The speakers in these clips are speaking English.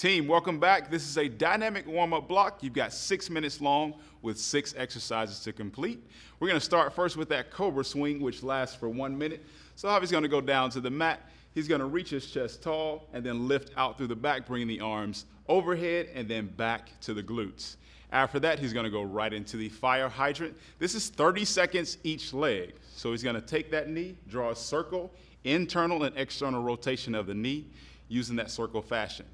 Team, welcome back. This is a dynamic warm-up block. You've got 6 minutes long with 6 exercises to complete. We're going to start first with that cobra swing, which lasts for 1 minute. So Javi's going to go down to the mat. He's going to reach his chest tall and then lift out through the back, bringing the arms overhead and then back to the glutes. After that, he's going to go right into the fire hydrant. This is 30 seconds each leg. So he's going to take that knee, draw a circle, internal and external rotation of the knee using that circle fashion.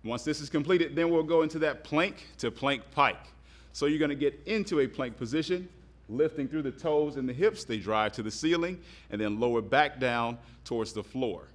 Once this is completed, then we'll go into that plank to plank pike. So you're going to get into a plank position, lifting through the toes and the hips. They drive to the ceiling, and then lower back down towards the floor.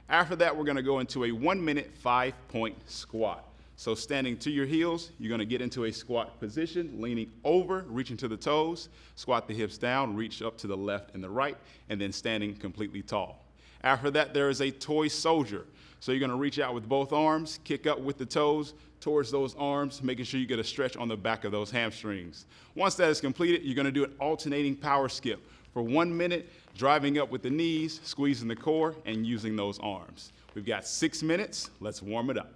After that, we're going to go into a 1-minute 5-point squat. So standing to your heels, you're going to get into a squat position, leaning over, reaching to the toes, squat the hips down, reach up to the left and the right, and then standing completely tall. After that, there is a toy soldier. So you're going to reach out with both arms, kick up with the toes towards those arms, making sure you get a stretch on the back of those hamstrings. Once that is completed, you're going to do an alternating power skip for 1 minute, driving up with the knees, squeezing the core, and using those arms. We've got 6 minutes. Let's warm it up.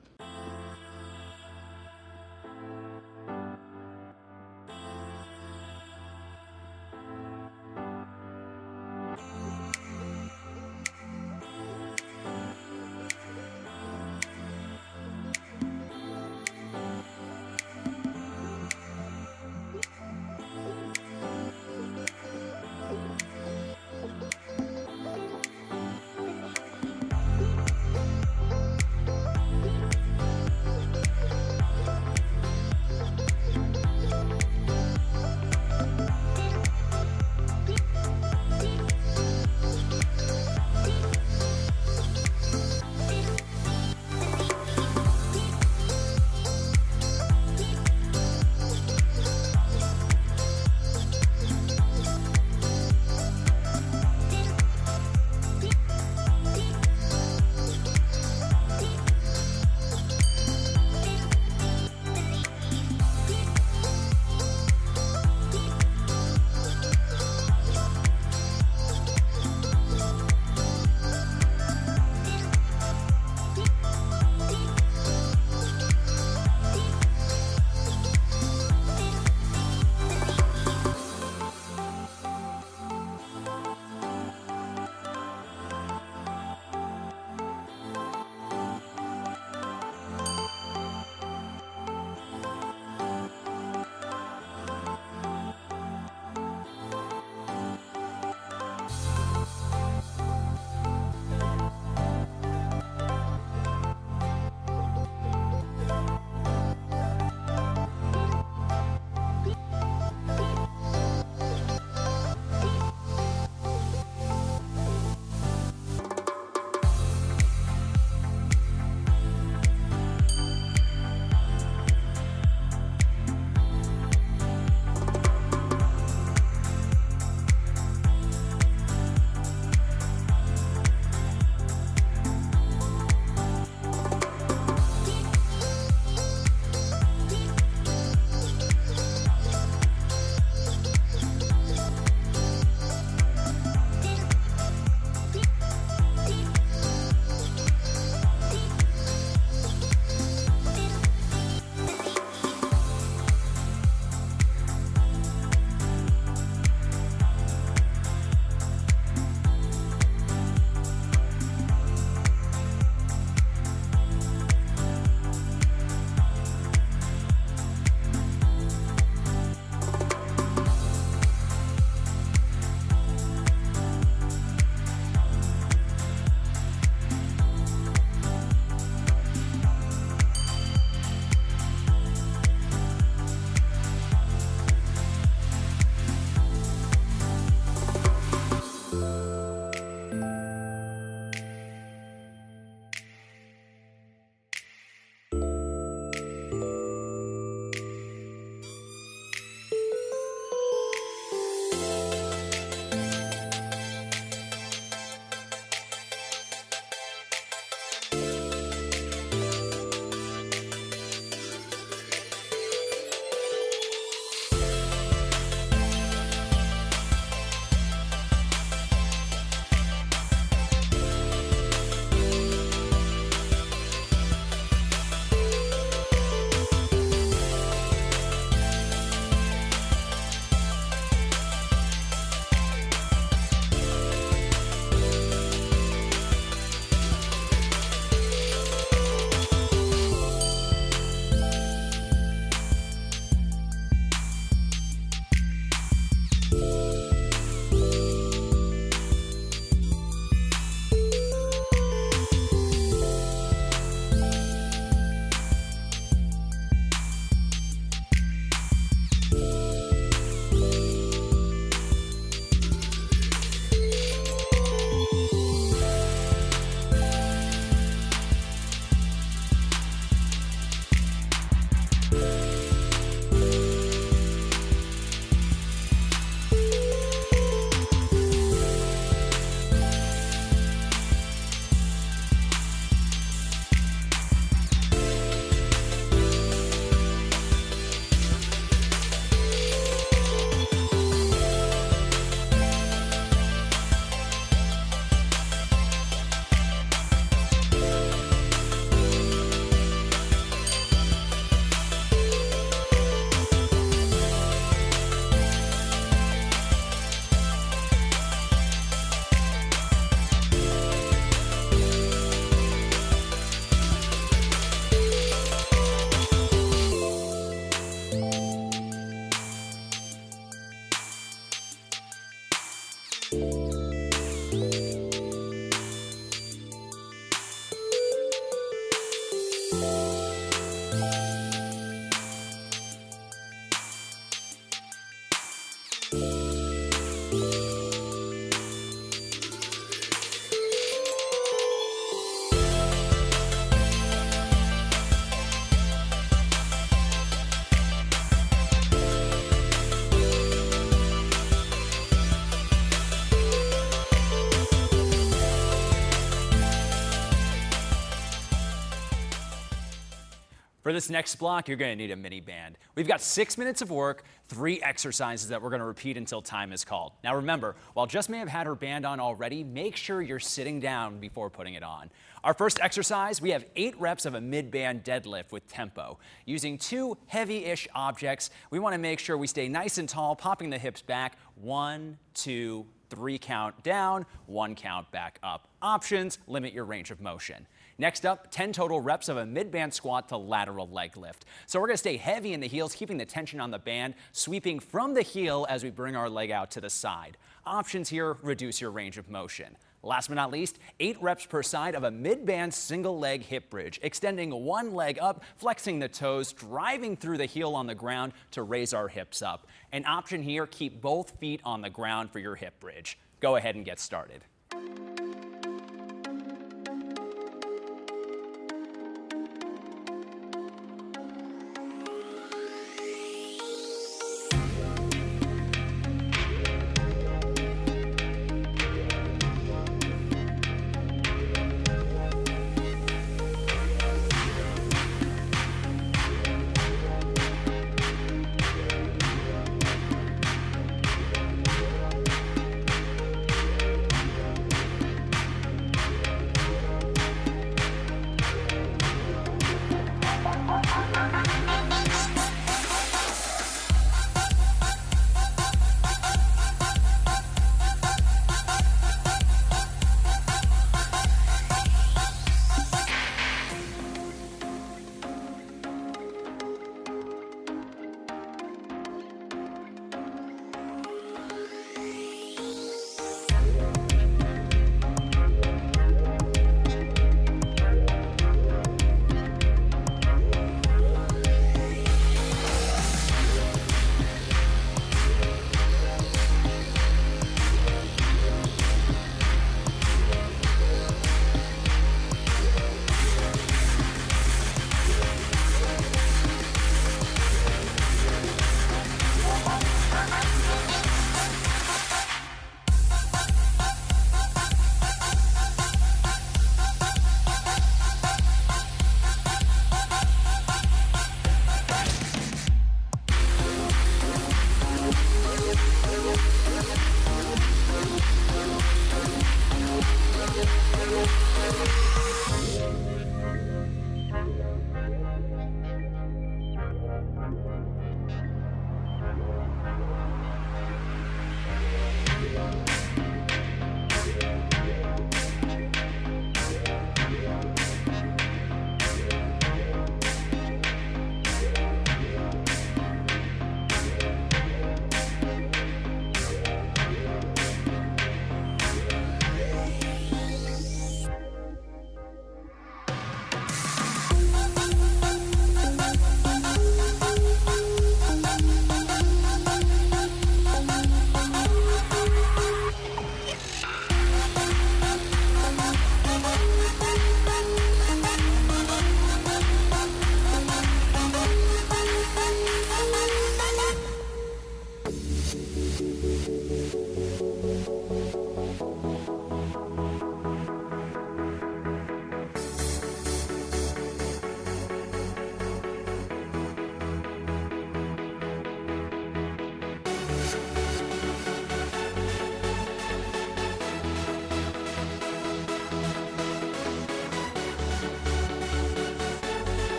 For this next block, you're going to need a mini band. We've got 6 minutes of work, 3 exercises that we're going to repeat until time is called. Now remember, while Jess may have had her band on already, make sure you're sitting down before putting it on. Our first exercise, we have 8 reps of a mid-band deadlift with tempo. Using 2 heavy-ish objects, we want to make sure we stay nice and tall, popping the hips back. 1, 2, 3 count down, 1 count back up. Options, limit your range of motion. Next up, 10 total reps of a mid-band squat to lateral leg lift. So we're going to stay heavy in the heels, keeping the tension on the band, sweeping from the heel as we bring our leg out to the side. Options here, reduce your range of motion. Last but not least, 8 reps per side of a mid-band single leg hip bridge, extending one leg up, flexing the toes, driving through the heel on the ground to raise our hips up. An option here, keep both feet on the ground for your hip bridge. Go ahead and get started.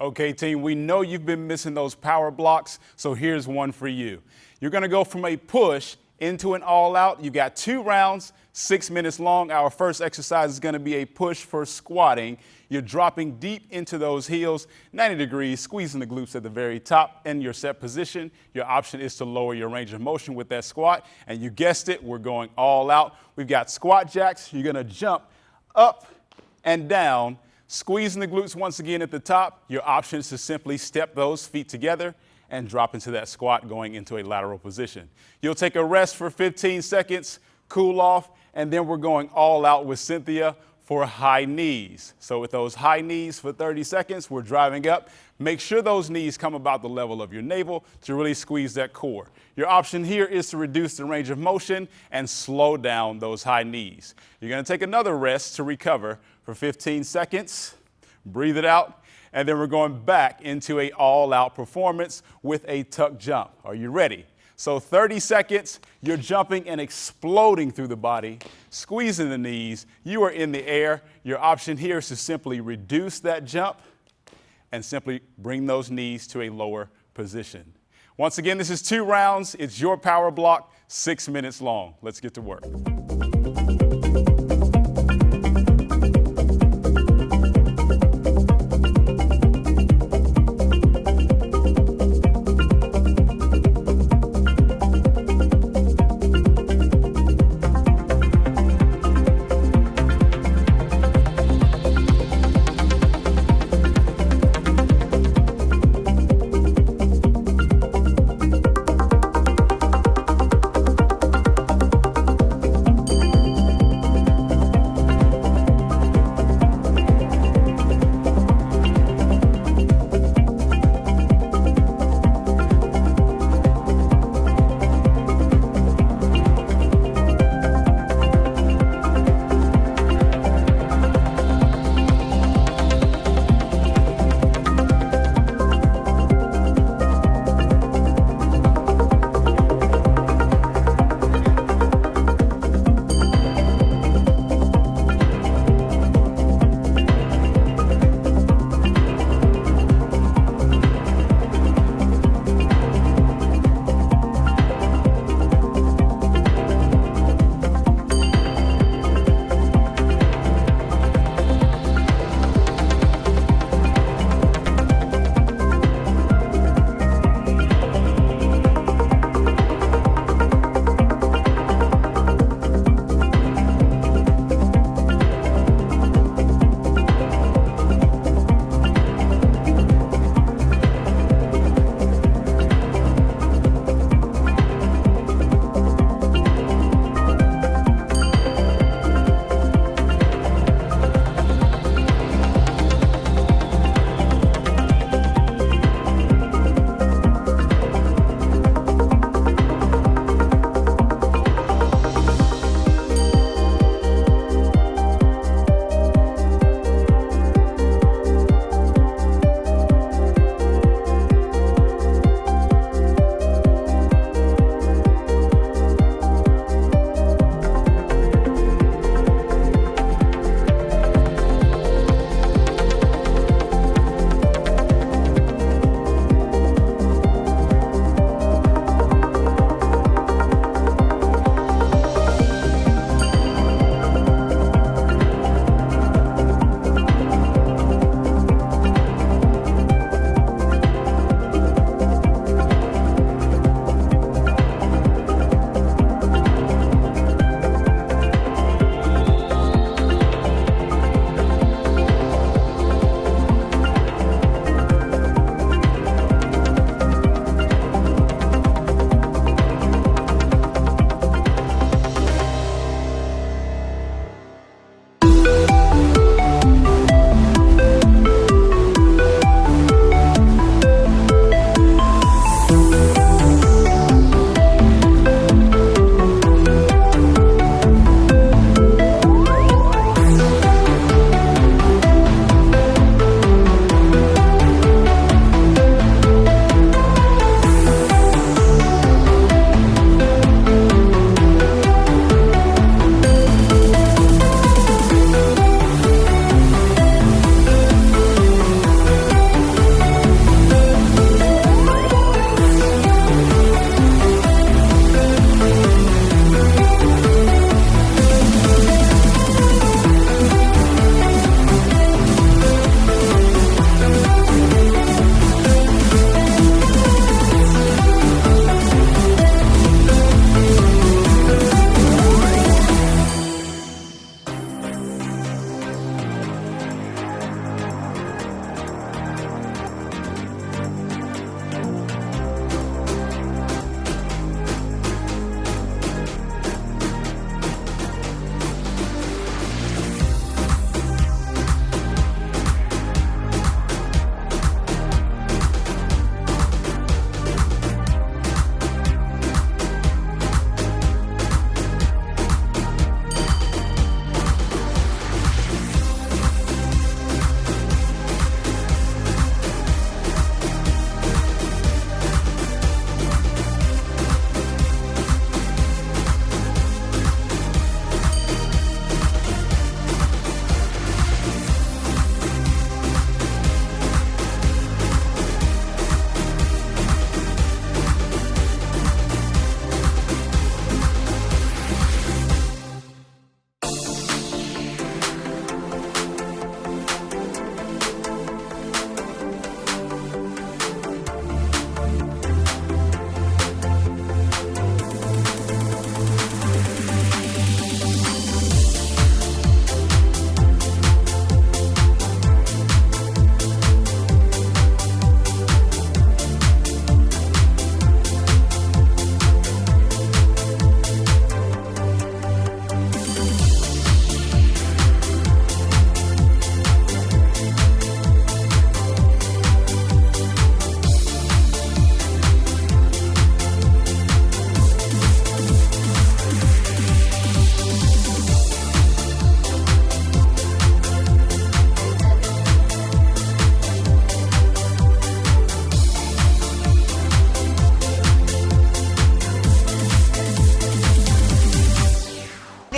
Okay, team, we know you've been missing those power blocks, so here's one for you. You're going to go from a push into an all-out. You got 2 rounds, 6 minutes long. Our first exercise is going to be a push for squatting. You're dropping deep into those heels, 90 degrees, squeezing the glutes at the very top in your set position. Your option is to lower your range of motion with that squat. And you guessed it, we're going all out. We've got squat jacks. You're going to jump up and down, squeezing the glutes once again at the top. Your option is to simply step those feet together and drop into that squat going into a lateral position. You'll take a rest for 15 seconds, cool off, and then we're going all out with Cynthia for high knees. So with those high knees for 30 seconds, we're driving up. Make sure those knees come about the level of your navel to really squeeze that core. Your option here is to reduce the range of motion and slow down those high knees. You're gonna take another rest to recover for 15 seconds, breathe it out, and then we're going back into a all-out performance with a tuck jump. Are you ready? So 30 seconds, you're jumping and exploding through the body, squeezing the knees. You are in the air. Your option here is to simply reduce that jump and simply bring those knees to a lower position. Once again, this is 2 rounds. It's your power block, 6 minutes long. Let's get to work.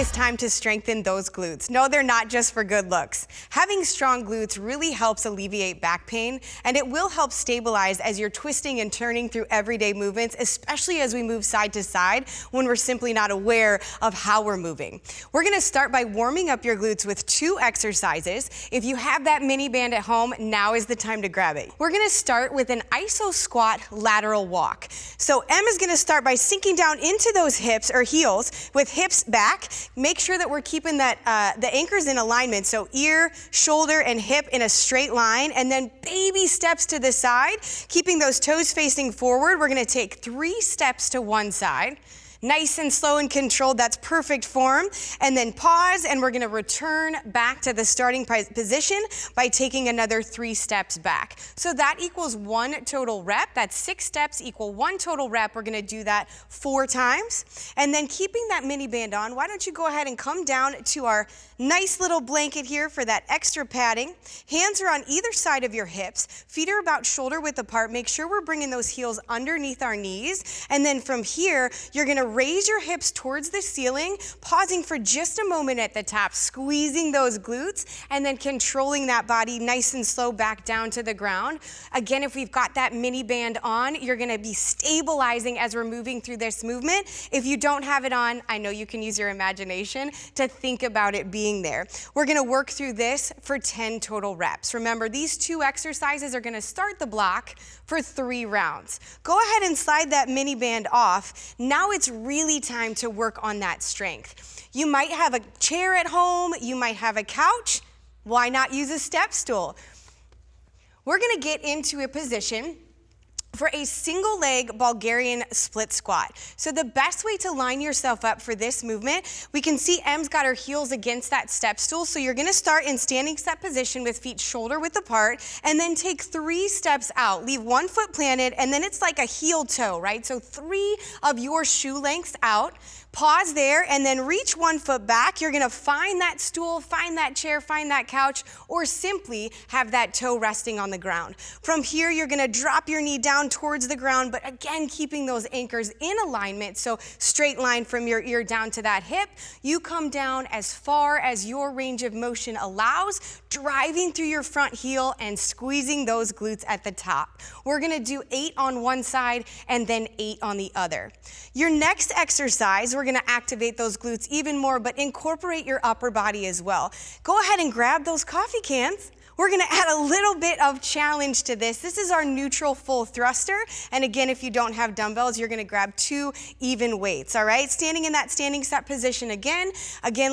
it's time to strengthen those glutes. No, they're not just for good looks. Having strong glutes really helps alleviate back pain, and it will help stabilize as you're twisting and turning through everyday movements, especially as we move side to side when we're simply not aware of how we're moving. We're gonna start by warming up your glutes with 2 exercises. If you have that mini band at home, now is the time to grab it. We're gonna start with an iso squat lateral walk. So Em is gonna start by sinking down into those hips or heels with hips back. Make sure that we're keeping that the anchors in alignment, so ear, shoulder, and hip in a straight line, and then baby steps to the side, keeping those toes facing forward. We're gonna take 3 steps to one side. Nice and slow and controlled, that's perfect form. And then pause, and we're gonna return back to the starting position by taking another 3 steps back. So that equals 1 total rep. That's 6 steps equal 1 total rep. We're gonna do that 4 times. And then keeping that mini band on, why don't you go ahead and come down to our nice little blanket here for that extra padding. Hands are on either side of your hips. Feet are about shoulder width apart. Make sure we're bringing those heels underneath our knees. And then from here, you're gonna raise your hips towards the ceiling, pausing for just a moment at the top, squeezing those glutes, and then controlling that body nice and slow back down to the ground. Again, if we've got that mini band on, you're gonna be stabilizing as we're moving through this movement. If you don't have it on, I know you can use your imagination to think about it being there. We're gonna work through this for 10 total reps. Remember, these 2 exercises are gonna start the block for 3 rounds. Go ahead and slide that mini band off. Now it's really time to work on that strength. You might have a chair at home, you might have a couch. Why not use a step stool? We're gonna get into a position for a single leg Bulgarian split squat. So the best way to line yourself up for this movement, we can see Em's got her heels against that step stool. So you're gonna start in standing step position with feet shoulder width apart, and then take 3 steps out. Leave 1 foot planted, and then it's like a heel toe, right? So 3 of your shoe lengths out. Pause there, and then reach 1 foot back. You're gonna find that stool, find that chair, find that couch, or simply have that toe resting on the ground. From here, you're gonna drop your knee down towards the ground, but again, keeping those anchors in alignment, so straight line from your ear down to that hip. You come down as far as your range of motion allows, driving through your front heel and squeezing those glutes at the top. We're gonna do 8 on one side and then 8 on the other. Your next exercise, we're gonna activate those glutes even more, but incorporate your upper body as well. Go ahead and grab those coffee cans. We're gonna add a little bit of challenge to this. This is our neutral full thruster. And again, if you don't have dumbbells, you're gonna grab 2 even weights, all right? Standing in that standing set position again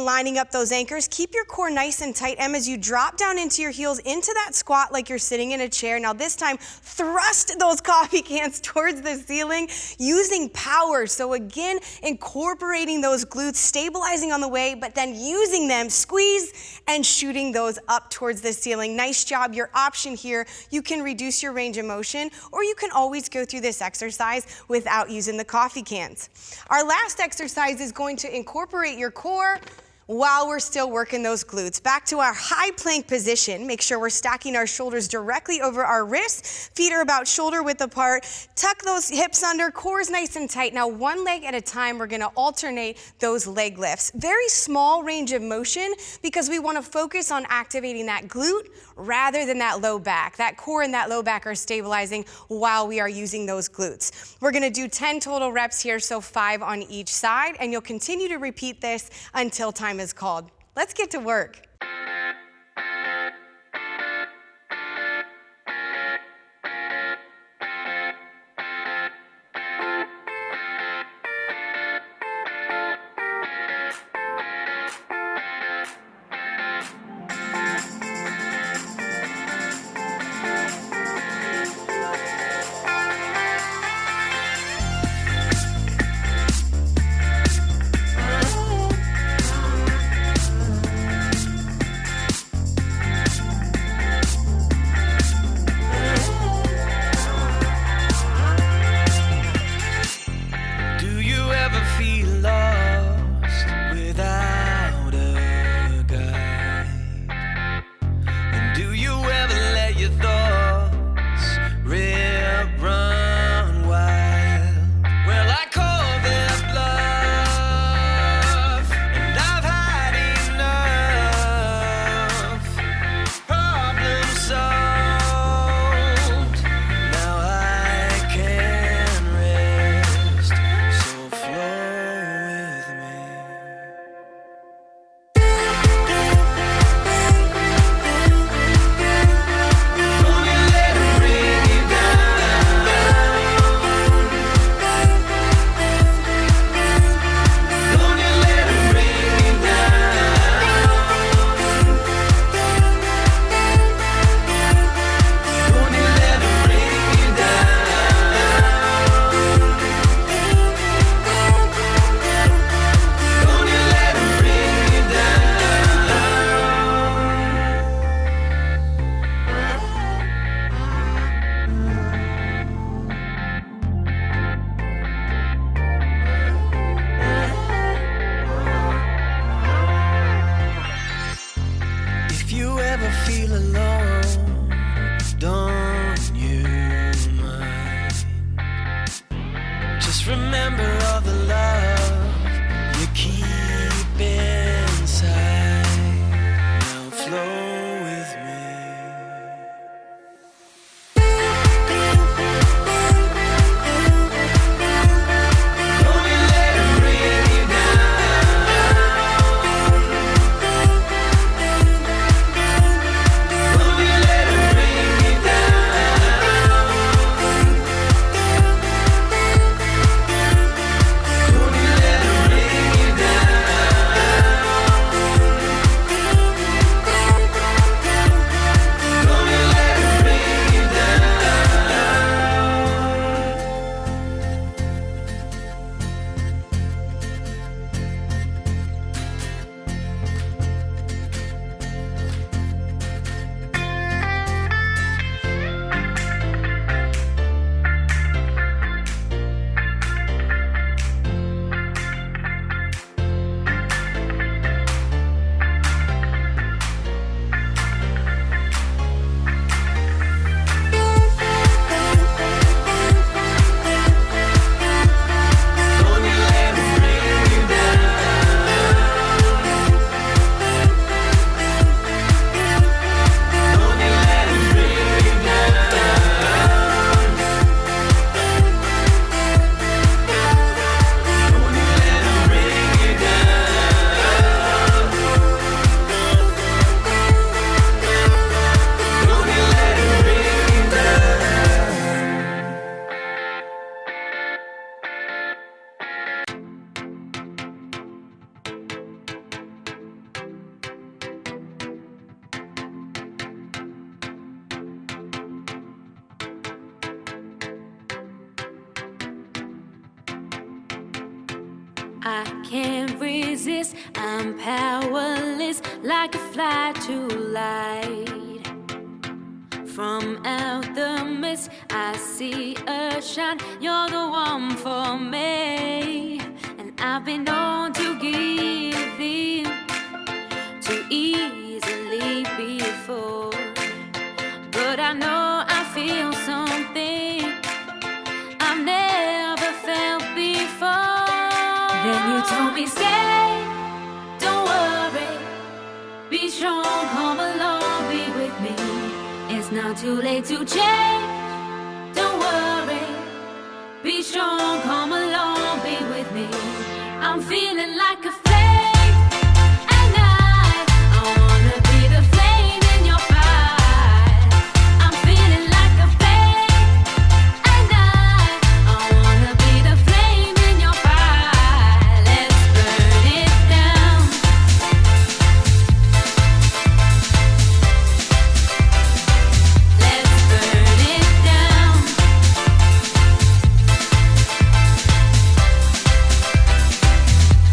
lining up those anchors. Keep your core nice and tight, Em, as you drop down into your heels into that squat like you're sitting in a chair. Now this time, thrust those coffee cans towards the ceiling using power. So again, incorporating those glutes, stabilizing on the way, but then using them, squeeze, and shooting those up towards the ceiling. Nice job. Your option here, you can reduce your range of motion, or you can always go through this exercise without using the coffee cans. Our last exercise is going to incorporate your core while we're still working those glutes. Back to our high plank position. Make sure we're stacking our shoulders directly over our wrists. Feet are about shoulder width apart. Tuck those hips under, core is nice and tight. Now 1 leg at a time, we're gonna alternate those leg lifts. Very small range of motion because we wanna focus on activating that glute rather than that low back. That core and that low back are stabilizing while we are using those glutes. We're gonna do 10 total reps here, so 5 on each side, and you'll continue to repeat this until time is called. Let's get to work. I can't resist, I'm powerless, like a fly to light. From out the mist, I see a shine, you're the one for me. And I've been known to give in too easily before, but I know I feel something I've never felt before. Then you told me stay, don't worry, be strong, come along, be with me. It's not too late to change, don't worry, be strong, come along, be with me. I'm feeling like a flame, and I wanna be the flame in your fire. I'm feeling like a flame, and I wanna be the flame in your fire. Let's burn it down. Let's burn it down.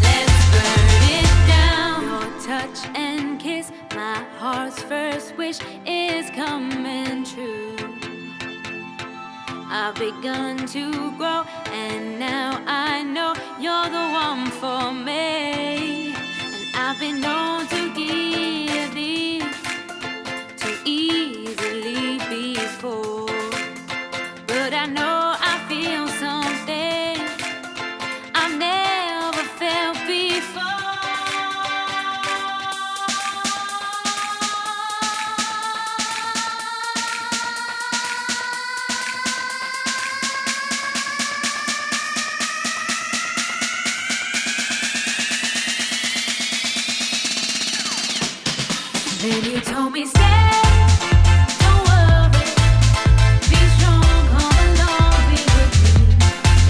Let's burn it down. Your touch and kiss, my heart's first wish is coming true. I've begun to grow, and now I know you're the one for me. And I've been known to give in too easily before, but I know I feel something I've never felt before. Then you told me stay, don't worry, be strong, come along, be with me.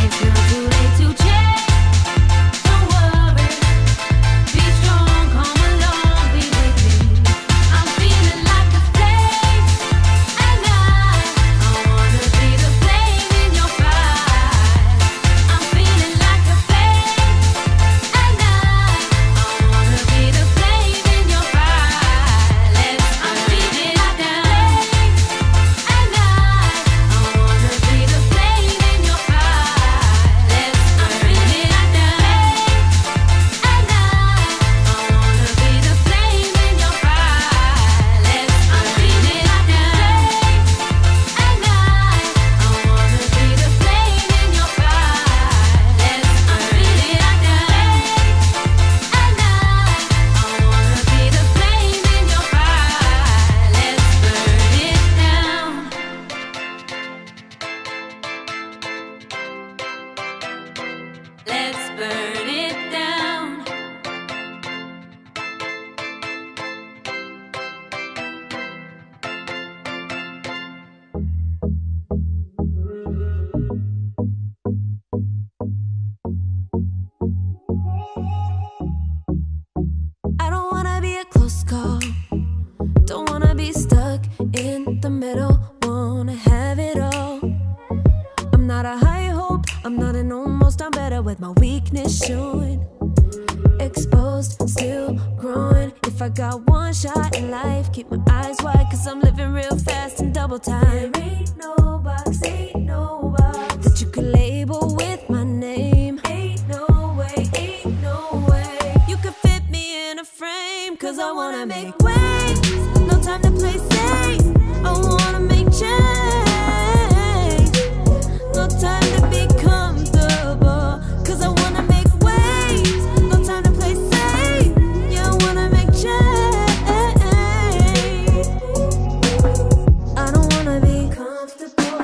It's not too late to change, don't worry, be strong, come along, be with me. I'm feeling like a flame, and I wanna be the flame in your fire. I'm feeling like a flame, and I wanna be the flame in your fire. I'm feeling like a flame, and I wanna be the flame in your fire. I'm feeling like a flame, and I wanna be the flame in your fire. I'm feeling like a flame, and I wanna be the flame in your fire. I'm feeling like a flame, and I wanna be the flame in your fire. Let's burn it down. Let's burn it down. I don't wanna be a close call, don't wanna be stuck in the middle, wanna have it all. I'm not a high hope, I'm not an almost, I'm better with my weakness showing. Exposed, still growing. If I got one shot in life, keep my eyes wide, cause I'm living real fast in double time. There ain't no box that you could label with my name. Ain't no way you could fit me in a frame, cause I wanna make waves, no time to play safe. I wanna make change, no time to be comfortable, cause I wanna make waves, no time to play safe. Yeah, I wanna make change. I don't wanna be comfortable.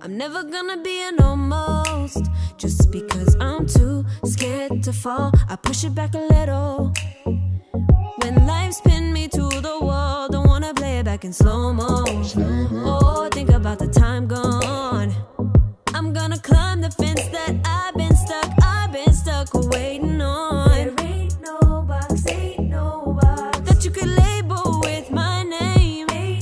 I'm never gonna be an almost, just because I'm too scared to fall. I push it back a little. When life's pinned me to the wall, don't wanna play it back in slow-mo. Oh, think about the time gone. I'm gonna climb the fence that I've been stuck waiting on. There ain't no box that you could label with my name. Ain't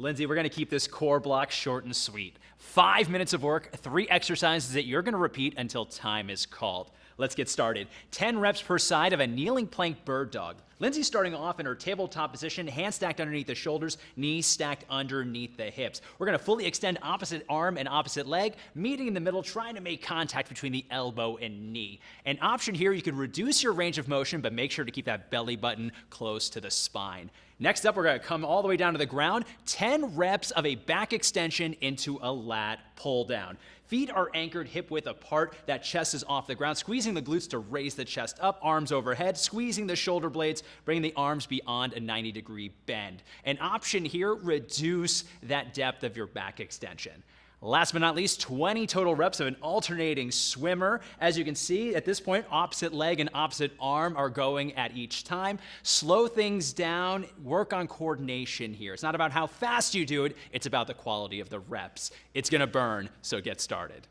Lindsay, we're going to keep this core block short and sweet. 5 minutes of work, 3 exercises that you're going to repeat until time is called. Let's get started. 10 reps per side of a kneeling plank bird dog. Lindsay's starting off in her tabletop position, hands stacked underneath the shoulders, knees stacked underneath the hips. We're going to fully extend opposite arm and opposite leg, meeting in the middle, trying to make contact between the elbow and knee. An option here, you can reduce your range of motion, but make sure to keep that belly button close to the spine. Next up, we're going to come all the way down to the ground. 10 reps of a back extension into a lat pull down. Feet are anchored hip width apart. That chest is off the ground. Squeezing the glutes to raise the chest up, arms overhead. Squeezing the shoulder blades, bringing the arms beyond a 90-degree bend. An option here, reduce that depth of your back extension. Last but not least, 20 total reps of an alternating swimmer. As you can see, at this point, opposite leg and opposite arm are going at each time. Slow things down, work on coordination here. It's not about how fast you do it, it's about the quality of the reps. It's gonna burn, so get started.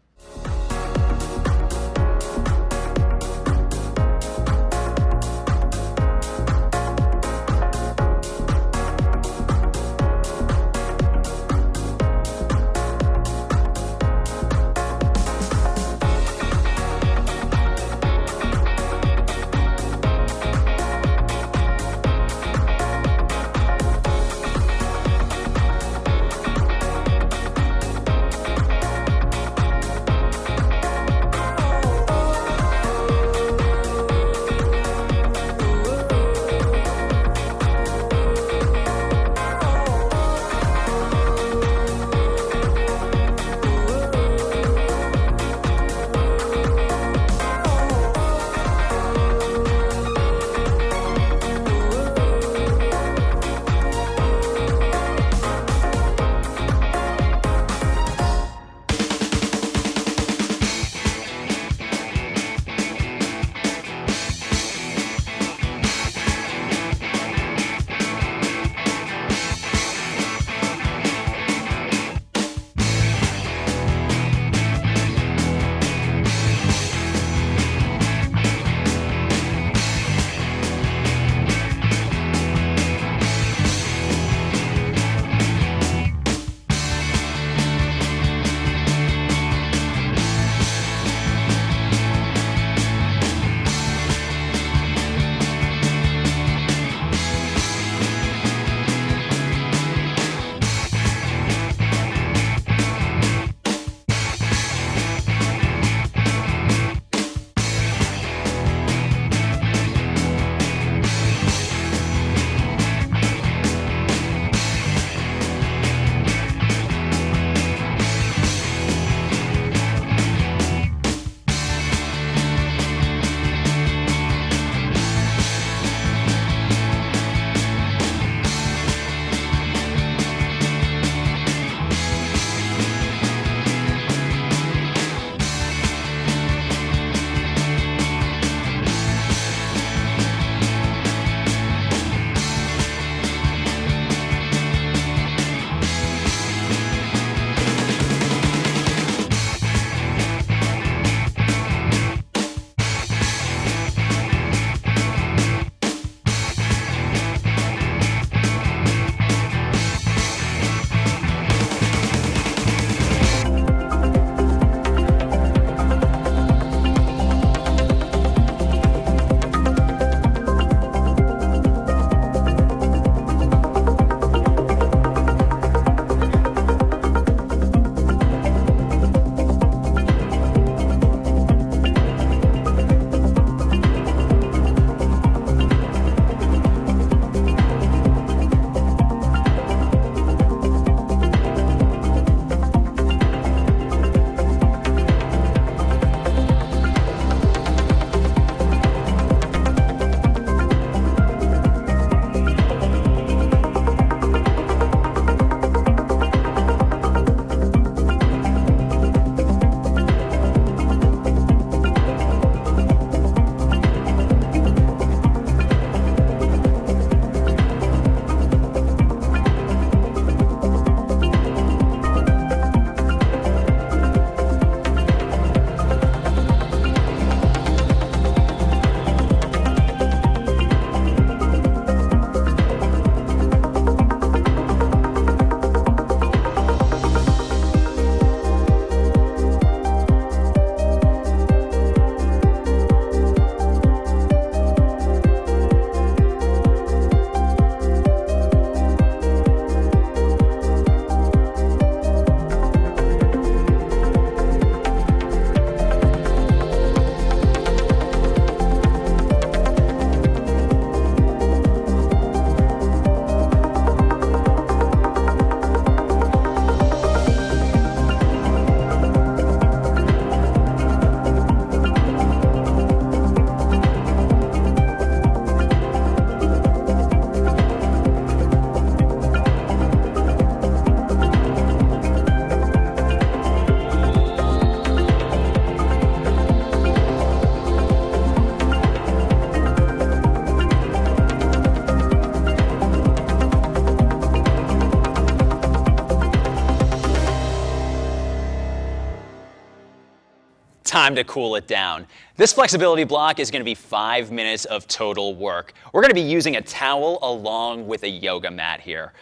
time to cool it down. This flexibility block is going to be 5 minutes of total work. We're going to be using a towel along with a yoga mat here.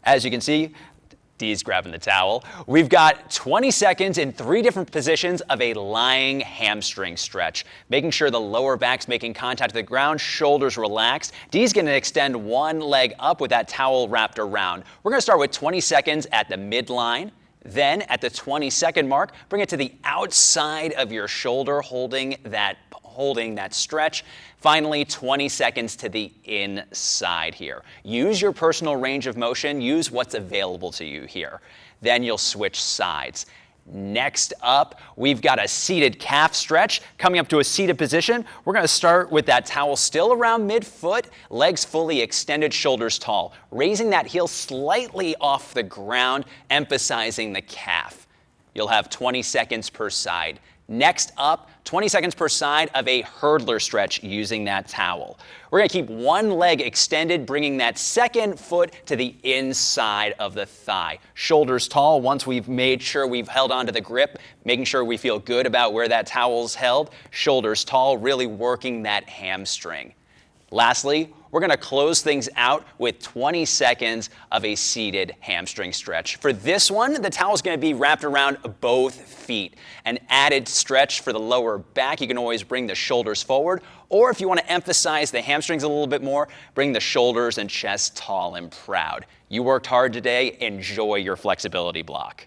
As you can see, Dee's grabbing the towel. We've got 20 seconds in 3 different positions of a lying hamstring stretch, making sure the lower back's making contact with the ground, shoulders relaxed. Dee's going to extend one leg up with that towel wrapped around. We're going to start with 20 seconds at the midline. Then at the 20-second mark, bring it to the outside of your shoulder, holding that stretch. Finally, 20 seconds to the inside here. Use your personal range of motion. Use what's available to you here. Then you'll switch sides. Next up, we've got a seated calf stretch. Coming up to a seated position, we're going to start with that towel still around midfoot, legs fully extended, shoulders tall. Raising that heel slightly off the ground, emphasizing the calf. You'll have 20 seconds per side. Next up, 20 seconds per side of a hurdler stretch using that towel. We're going to keep one leg extended, bringing that second foot to the inside of the thigh. Shoulders tall once we've made sure we've held onto the grip, making sure we feel good about where that towel's held. Shoulders tall, really working that hamstring. Lastly, we're going to close things out with 20 seconds of a seated hamstring stretch. For this one, the towel is going to be wrapped around both feet. An added stretch for the lower back. You can always bring the shoulders forward, or if you want to emphasize the hamstrings a little bit more, bring the shoulders and chest tall and proud. You worked hard today. Enjoy your flexibility block.